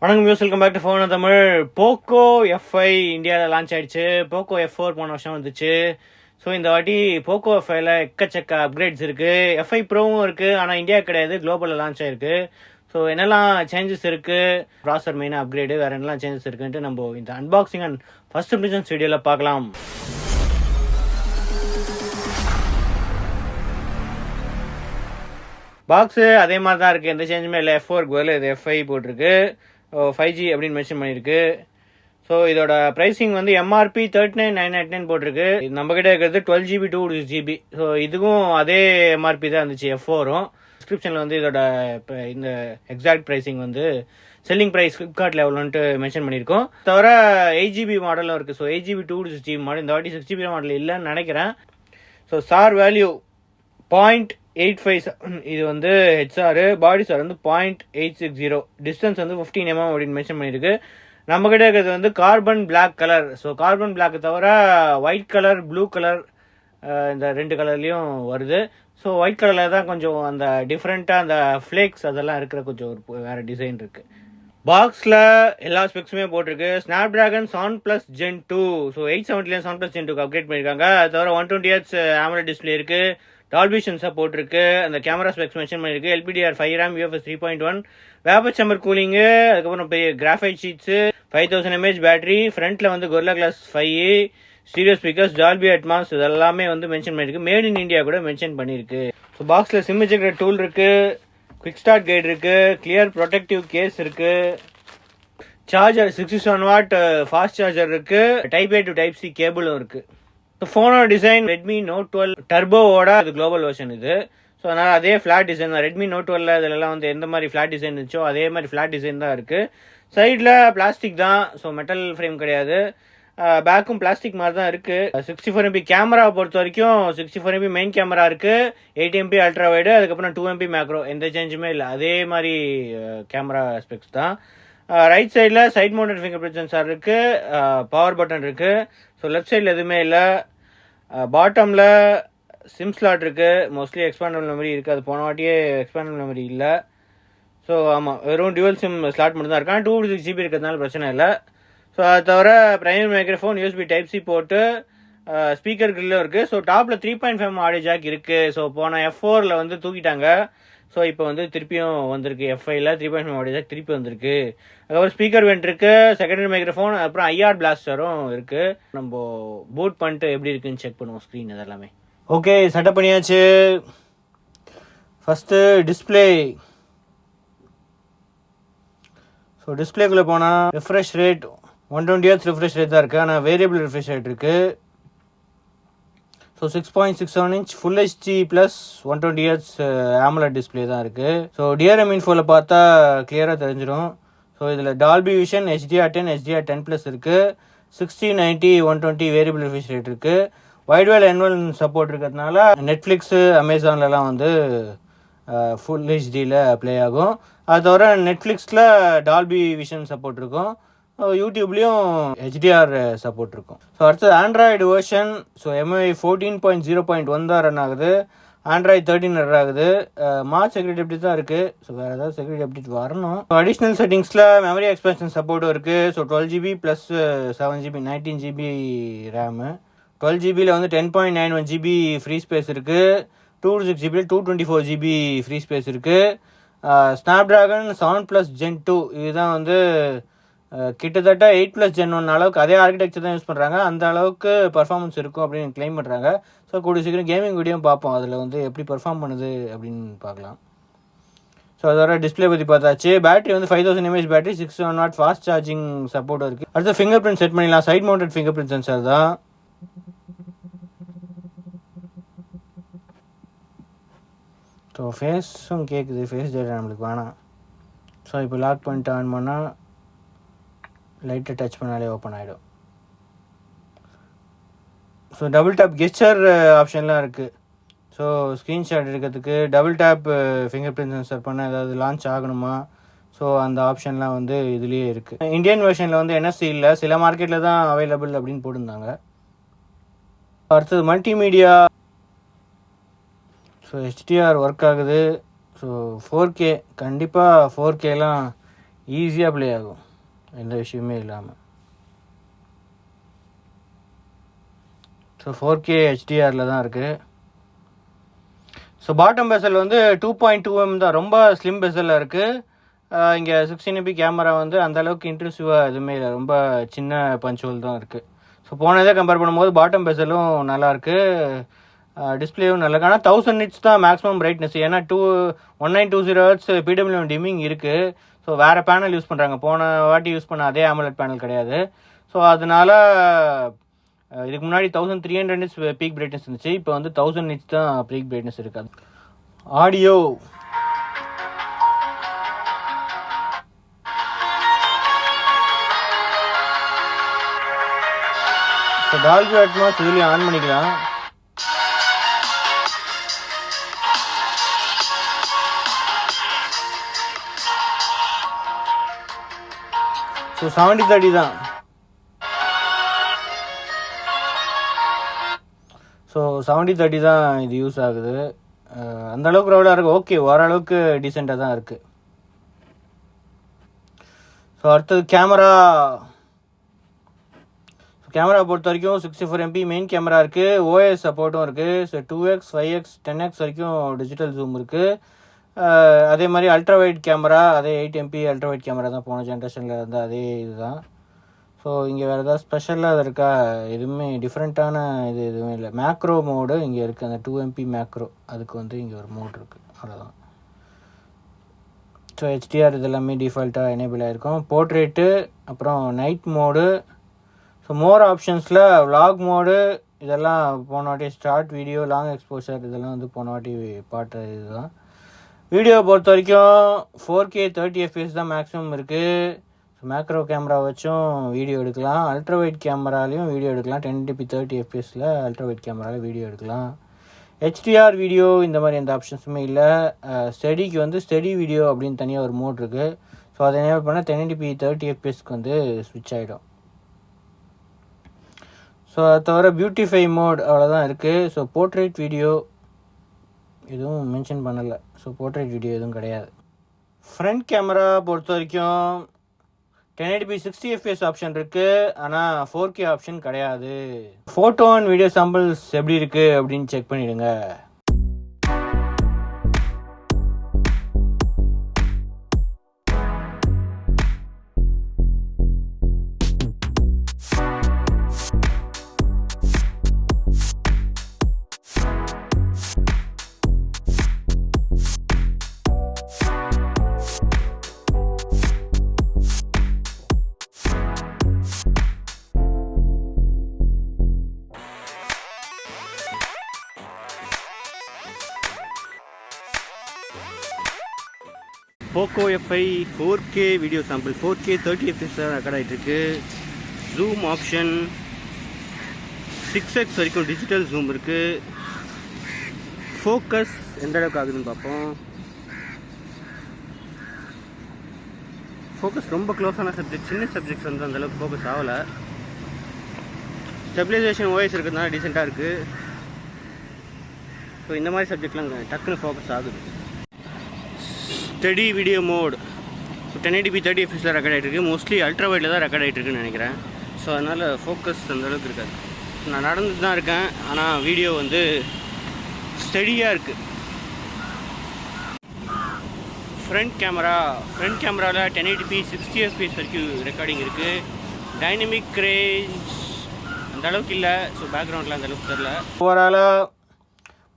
வணக்கம் யூஸ் welcome back to phone Tamil. Poco F5 இந்தியாவில் லான்ச் ஆயிடுச்சு. போக்கோ F4 போன வருஷம் வந்துச்சு. ஸோ இந்த வாட்டி போக்கோ F5ல எக்கச்சக்க அப்கிரேட்ஸ் இருக்கு. F5 ப்ரோவும் இருக்கு, ஆனால் இந்தியா கிடையாது, குளோபலில் லான்ச் ஆயிருக்கு. ஸோ என்னெல்லாம் சேஞ்சஸ் இருக்கு, ப்ராசர் மெயினாக அப்கிரேடு, வேற என்னெல்லாம் சேஞ்சஸ் இருக்குன்ட்டு நம்ம இந்த அன்பாக்சிங் அண்ட் ஃபர்ஸ்ட் இம்ப்ரெஷன்ஸ் வீடியோவில் பார்க்கலாம். பாக்ஸு அதே மாதிரி தான் இருக்குது, எந்த சேஞ்சுமே இல்லை. F4க்கு பதில் இது F5 போட்டிருக்கு. 5G அப்படின்னு மென்ஷன் பண்ணியிருக்கு. ஸோ இதோட ப்ரைஸிங் வந்து MRP 39,999 போட்டிருக்கு. நம்ம கிட்ட இருக்கிறது 12GB 2GB. ஸோ இதுக்கும் அதே MRP தான் இருந்துச்சு F4ம். டிஸ்கிரிப்ஷனில் வந்து இதோட இந்த எக்ஸாக்ட் ப்ரைஸிங் வந்து செல்லிங் ப்ரைஸ் ஃப்ளிப்கார்ட்டில் எவ்வளோன்ட்டு மென்ஷன் பண்ணியிருக்கோம். தவிர 8GB மாடலும் இருக்குது. ஸோ 8GB 2GB மாடல், இந்த வாட்டி 6GB மாடல் இல்லைன்னு நினைக்கிறேன். So sir value 0.857. இது வந்து ஹெச்ஆர், பாடி சார் வந்து 0.860. டிஸ்டன்ஸ் வந்து 15 mm அப்படின்னு மென்ஷன் பண்ணியிருக்கு. நம்ம கிட்ட இருக்கிறது வந்து carbon black colour. So carbon black தவிர ஒயிட் கலர், ப்ளூ கலர், இந்த ரெண்டு கலர்லேயும் வருது. ஸோ ஒயிட் கலரில் தான் கொஞ்சம் அந்த டிஃப்ரெண்ட்டாக அந்த ஃப்ளேக்ஸ் அதெல்லாம் இருக்கிற கொஞ்சம் ஒரு வேறு டிசைன் இருக்குது. பாக்ஸில் எல்லா ஸ்பெக்ஸுமே போட்டிருக்கு. Snapdragon 7+ Gen 2. So 870 7+ Gen 2 upgrade பண்ணியிருக்காங்க. அது தவிர 120Hz AMOLED டிஸ்பிளே இருக்குது. டால்பி சென்சார் போட்டிருக்கு. அந்த கேமரா ஸ்பெக்ஸ் மென்ஷன் பண்ணியிருக்கு. LPDR 5 RAM, UFS 3.1, vapour chamber cooling, அதுக்கப்புறம் பெரிய கிராஃபைட் ஷீட்ஸு, 5000 mAh பேட்டரி, ஃப்ரண்ட்டில் வந்து Gorilla Glass 5, stereo speakers, Dolby Atmos, இதெல்லாமே வந்து மென்ஷன் பண்ணியிருக்கு. மேட் இன் இந்தியா கூட மென்ஷன் பண்ணியிருக்கு. ஸோ பாக்ஸில் சிம் எஜெக்டர் டூல் இருக்குது, குவிக் ஸ்டார்ட் கைடு இருக்குது, கிளியர் ப்ரொடெக்டிவ் கேஸ் இருக்குது, சார்ஜர் 67 watt ஃபாஸ்ட் சார்ஜர் இருக்குது, Type A to Type C கேபிளும் இருக்குது. ஃபோனோட டிசைன் ரெட்மி நோட் 12 டர்போவோட அது குளோபல் வெர்ஷன் இது. ஸோ அதனால் அதே ஃப்ளாட் டிசைன் தான். ரெட்மி நோட் 12 இதெல்லாம் வந்து எந்த மாதிரி ஃப்ளாட் டிசைன் இருந்துச்சோ அதே மாதிரி ஃப்ளாட் டிசைன் தான் இருக்குது. சைடில் பிளாஸ்டிக் தான், ஸோ மெட்டல் ஃப்ரேம் கிடையாது. பேக்கும் பிளாஸ்டிக் மாதிரி தான் இருக்குது. 64 MP கேமரா பொறுத்த வரைக்கும் 64 MP மெயின் கேமரா இருக்குது, 8 MP அல்ட்ரா வைடு, அதுக்கப்புறம் 2 MP மேக்ரோ, எந்த சேஞ்சுமே இல்லை. அதே மாதிரி கேமரா ஸ்பெக்ஸ் தான். ரைட் சைடில் side mounted finger print sensor இருக்குது, பவர் பட்டன் இருக்குது. ஸோ லெஃப்ட் சைடில் எதுவுமே இல்லை. பாட்டமில் சிம் ஸ்லாட் இருக்குது, மோஸ்ட்லி எக்ஸ்பேண்டபிள் மெமரி இருக்குது. அது போன வாட்டியே எக்ஸ்பேண்டபிள் மெமரி இல்லை. ஸோ ஆமாம், வெறும் டியூவல் சிம் ஸ்லாட் மட்டும் தான் இருக்கு. ஆனால் 256GB இருக்கிறதுனால பிரச்சனை இல்லை. ஸோ அது தவிர primary microphone, USB Type C போட்டு, ஸ்பீக்கர் கிரில்லும் இருக்குது. ஸோ டாப்பில் 3.5 ஆடியோ ஜாக் இருக்குது. ஸோ போன F4ல் வந்து தூக்கிட்டாங்க. ஸோ இப்போ வந்து திருப்பியும் வந்திருக்கு. F5ல 3.5 ஆடியோ ஜாக் திருப்பி வந்திருக்கு. அதுக்கப்புறம் ஸ்பீக்கர் வெண்ட் இருக்கு, செகண்டரி மைக்ரோஃபோன், அப்புறம் IR பிளாஸ்டரும் இருக்கு. நம்ம பூட் பண்ணிட்டு எப்படி இருக்குன்னு செக் பண்ணுவோம் ஸ்க்ரீன் இதெல்லாமே. ஓகே, செட்டப் பண்ணியாச்சு. First display. ஸோ டிஸ்பிளேக்குள்ளே போனால் refresh rate 120Hz refresh rate தான் இருக்குது, ஆனால் வேரியபிள் ரெஃப்ரெஷ் ரேட் இருக்குது. So 6.67 inch full HD plus 120Hz AMOLED display தான் இருக்குது. ஸோ DRM இன்ஃபோவில் பார்த்தா கிளியராக தெரிஞ்சிடும். ஸோ இதில் டால்பி விஷன், HDR10, HDR10+ இருக்குது, 60, 90, 120 வேரியபிள் ரெஃப்ரெஷ் ரேட் இருக்குது. வைட்வேல் N1 சப்போர்ட் இருக்கிறதுனால நெட்ஃப்ளிக்ஸு, அமேசான்லலாம் வந்து ஃபுல் HDயில் ப்ளே ஆகும். அது தவிர நெட்ஃப்ளிக்ஸில் டால்பி விஷன் சப்போர்ட் இருக்கும், யூடியூப்லேயும் HDR சப்போர்ட் இருக்கும். ஸோ அடுத்தது ஆண்ட்ராய்டு வேர்ஷன். ஸோ MIUI 14.0.1 தான் ரன் ஆகுது, ஆண்ட்ராய்டு 13 ரன் ஆகுது. மார்ச் செக்யூரிட்டி அப்டேட் தான் இருக்குது. ஸோ வேறு ஏதாவது செக்யூரிட்டி அப்டேட் வரணும். ஸோ அடிஷ்னல் செட்டிங்ஸில் மெமரி எக்ஸ்பேன்ஷன் சப்போர்ட்டும் இருக்குது. So 12GB plus 7GB 19GB RAM. 12GBயில் வந்து 10.91GB ஃப்ரீ ஸ்பேஸ் இருக்குது. 256GB 224GB ஃப்ரீ ஸ்பேஸ் இருக்குது. ஸ்னாப்டிராகன் 7+ Gen 2 இதுதான் வந்து கிட்டத்தட்ட 8+ Gen 1 அளவுக்கு அதே ஆர்கிடெக்சர் தான் யூஸ் பண்ணுறாங்க. அந்த அளவுக்கு பர்ஃபார்மன்ஸ் இருக்கும் அப்படின்னு கிளைம் பண்ணுறாங்க. ஸோ கூடிய சீக்கிரம் கேமிங் வீடியோ பார்ப்போம், அதில் வந்து எப்படி பர்ஃபார்ம் பண்ணுது அப்படின்னு பார்க்கலாம். ஸோ அதோட டிஸ்பிளே பற்றி பார்த்தாச்சு. பேட்டரி வந்து 5000 mAh battery, 67 watt fast charging support இருக்குது. அடுத்து ஃபிங்கர் பிரிண்ட் செட் பண்ணிடலாம். Side mounted finger print sensor தான். ஸோ ஃபேஸும் கேட்குது, ஃபேஸ் டேட்டா நம்மளுக்கு வேணாம். ஸோ இப்போ லாக் பண்ணிட்டு ஆன் பண்ணால் லைட்டை டச் பண்ணாலே ஓப்பன் ஆகிடும். ஸோ டபுள் டேப் கெஸ்டர் ஆப்ஷன்லாம் இருக்குது. ஸோ ஸ்க்ரீன்ஷாட் எடுக்கிறதுக்கு double tape finger print sensor பண்ண ஏதாவது லான்ச் ஆகணுமா, ஸோ அந்த ஆப்ஷன்லாம் வந்து இதுலேயே இருக்குது. இந்தியன் வெர்ஷனில் வந்து NFC இல்லை, சில மார்க்கெட்டில் தான் அவைலபிள் அப்படின்னு போட்டிருந்தாங்க. அடுத்தது மல்டிமீடியா. ஸோ HDR ஒர்க் ஆகுது. ஸோ 4K கண்டிப்பாக 4Kலாம் ஈஸியாக ப்ளே ஆகும், எந்த விஷயமே இல்லாமல். ஸோ 4K HDRல தான் இருக்குது. ஸோ பாட்டம் பெசல் வந்து 2.2mm தான், ரொம்ப ஸ்லிம் பெசலில் இருக்குது. இங்கே 16MP கேமரா வந்து அந்தளவுக்கு இன்ட்ரெசிவாக எதுவுமே இல்லை, ரொம்ப சின்ன பஞ்ச் ஹோல் தான் இருக்குது. ஸோ போனதே கம்பேர் பண்ணும்போது பாட்டம் பெசலும் நல்லாயிருக்கு, டிஸ்பிளேவும் நல்லா இருக்குது. ஆனால் 1000 nits தான் மேக்ஸிமம் பிரைட்னஸ், ஏன்னா 1920 Hz PWM டிமிங் இருக்குது. ஸோ வேறு பேனல் யூஸ் பண்ணுறாங்க, போன வாட்டி யூஸ் பண்ண அதே AMOLED பேனல் கிடையாது. ஸோ அதனால இதுக்கு முன்னாடி 1300 nits பீக் பிரைட்னஸ் இருந்துச்சு, இப்போ வந்து 1000 nits தான் பீக் பிரைட்னஸ் இருக்காது. ஆடியோ ஸோ டால்பி அட்மாஸ் இதுலேயும் ஆன் பண்ணிக்கலாம். ஸோ 70-30 தான். ஸோ 70-30 தான் இது யூஸ் ஆகுது. அந்தளவுக்கு க்ரௌடாக இருக்குது, ஓகே ஓரளவுக்கு டீசெண்டாக தான் இருக்குது. ஸோ அடுத்தது கேமரா பொறுத்த வரைக்கும் 64MP மெயின் கேமரா இருக்குது, OS சப்போர்ட்டும் இருக்குது. ஸோ 2x 5x 10x வரைக்கும் டிஜிட்டல் ஜூம் இருக்குது. அதே மாதிரி அல்ட்ரா வைட் கேமரா, அதே 8MP அல்ட்ரா வைட் கேமரா தான் போன ஜென்ரேஷனில் இருந்து அதே இதுதான். ஸோ இங்கே வேறு ஏதாவது ஸ்பெஷலாக இருக்கா, எதுவுமே டிஃப்ரெண்ட்டான இது எதுவுமே இல்லை. மேக்ரோ மோடு இங்கே இருக்குது, அந்த 2MP மேக்ரோ, அதுக்கு வந்து இங்கே ஒரு மோட் இருக்குது, அவ்வளோதான். ஸோ HDR இது எல்லாமே டிஃபால்ட்டாக எனேபிள் ஆகிருக்கும். போர்ட்ரேட்டு, அப்புறம் நைட் மோடு. ஸோ மோர் ஆப்ஷன்ஸில் vlog மோடு இதெல்லாம் போன வாட்டி, ஸ்டார்ட் வீடியோ, லாங் எக்ஸ்போஷர் இதெல்லாம் வந்து போன வாட்டி பாட்டு இதுதான். வீடியோ பொறுத்த வரைக்கும் 4K 30 FPS தான் மேக்ஸிமம் இருக்குது. ஸோ மேக்ரோ கேமரா வச்சும் வீடியோ எடுக்கலாம், அல்ட்ரா வைட் கேமராலையும் வீடியோ எடுக்கலாம். 1080p 30 FPSல அல்ட்ரா வைட் கேமராவில் வீடியோ எடுக்கலாம். HDR வீடியோ இந்த மாதிரி எந்த ஆப்ஷன்ஸுமே இல்லை. ஸ்டடிக்கு வந்து ஸ்டடி வீடியோ அப்படின்னு தனியாக ஒரு மோட் இருக்குது. ஸோ அதை எனேபிள் பண்ணால் 1080p 30 FPSக்கு வந்து ஸ்விட்ச் ஆகிடும். ஸோ அதை தவிர பியூட்டிஃபை மோட் அவ்வளோதான் இருக்குது. ஸோ போர்ட்ரேட் வீடியோ எதுவும் மென்ஷன் பண்ணலை, ஸோ போர்ட்ரேட் வீடியோ எதுவும் கிடையாது. ஃப்ரண்ட் கேமரா பொறுத்த வரைக்கும் 1080p 60 FPS ஆப்ஷன் இருக்குது, ஆனால் 4K ஆப்ஷன் கிடையாது. ஃபோட்டோ அண்ட் வீடியோ சாம்பிள்ஸ் எப்படி இருக்குது அப்படின்னு செக் பண்ணிவிடுங்க. POCO F5 4K video sample, 4K 30 FPS record ஆகிட்டுருக்கு. ஜூம் ஆப்ஷன் 6x வரைக்கும் டிஜிட்டல் ஜூம் இருக்குது. ஃபோக்கஸ் எந்த அளவுக்கு ஆகுதுன்னு பார்ப்போம். ஃபோக்கஸ் ரொம்ப க்ளோஸான சப்ஜெக்ட், சின்ன சப்ஜெக்ட்ஸ் வந்து அந்தளவுக்கு ஃபோக்கஸ் ஆகலை. ஸ்டெபிலைசேஷன் OS இருக்கிறதுனால டீசெண்டாக இருக்குது. ஸோ இந்த மாதிரி சப்ஜெக்ட்லாம் டக்குன்னு ஃபோக்கஸ் ஆகுது. ஸ்டடி வீடியோ மோட் 1080p 30 FPSல ரெக்கார்ட் ஆகிட்டு இருக்குது. மோஸ்ட்லி அல்ட்ரா வைடில் தான் ரெக்கார்ட் ஆகிட்டு இருக்குன்னு நினைக்கிறேன். ஸோ அதனால் ஃபோக்கஸ் அந்தளவுக்கு இருக்காது. நான் நடந்துட்டு தான் இருக்கேன், ஆனால் வீடியோ வந்து ஸ்டடியாக இருக்குது. ஃப்ரண்ட் கேமராவில் 1080p 60 FPS வரைக்கும் ரெக்கார்டிங் இருக்குது. டைனமிக் ரேஞ்ச் அந்த அளவுக்கு இல்லை. ஸோ பேக்ரவுண்டில் அந்த அளவுக்கு தெரில. ஓவராலாக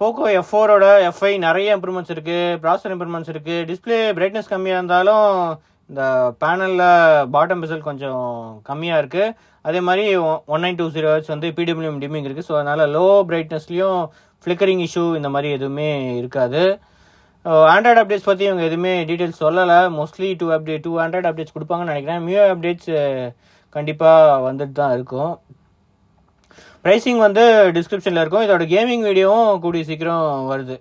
POCO F4ஓட F5 நிறைய இம்ப்ரூவ்மெண்ட்ஸ் இருக்குது, ப்ராசஸர் இம்ப்ரூவ்மெண்ட்ஸ் இருக்குது. டிஸ்பிளே பிரைட்னஸ் கம்மியாக இருந்தாலும் இந்த பேனலில் பாட்டம் பெசல் கொஞ்சம் கம்மியாக இருக்குது. அதே மாதிரி 1920 Hz வந்து PWM டிமிங் இருக்குது. ஸோ அதனால் லோ பிரைட்னஸ்லேயும் ஃப்ளிக்கரிங் இஷ்யூ இந்த மாதிரி எதுவுமே இருக்காது. ஆண்ட்ராய்டு அப்டேட்ஸ் பற்றி இவங்க எதுவுமே டீட்டெயில்ஸ் சொல்லலை. மோஸ்ட்லி 2 ஆண்ட்ராய்டு அப்டேட்ஸ் கொடுப்பாங்கன்னு நினைக்கிறேன். மியூ அப்டேட்ஸ் கண்டிப்பாக வந்துட்டு தான் இருக்கும். ப்ரைஸிங் வந்து டிஸ்கிரிப்ஷனில் இருக்கும். இதோட கேமிங் வீடியோவும் கூடிய சீக்கிரம் வருது.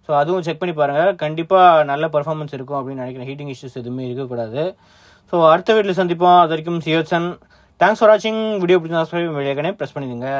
ஸோ அதுவும் செக் பண்ணி பாருங்கள், கண்டிப்பாக நல்ல பர்ஃபார்மன்ஸ் இருக்கும் அப்படின்னு நினைக்கிறேன். ஹீட்டிங் இஷ்யூஸ் எதுவுமே இருக்கக்கூடாது. ஸோ அடுத்த வீட்டில் சந்திப்போம். அது வரைக்கும் சியோசன். தேங்க்ஸ் ஃபார் வாட்சிங். வீடியோ பிடிச்சா சப்ஸ்கிரைப் வீடியோக்கனே ப்ரெஸ் பண்ணிடுங்க.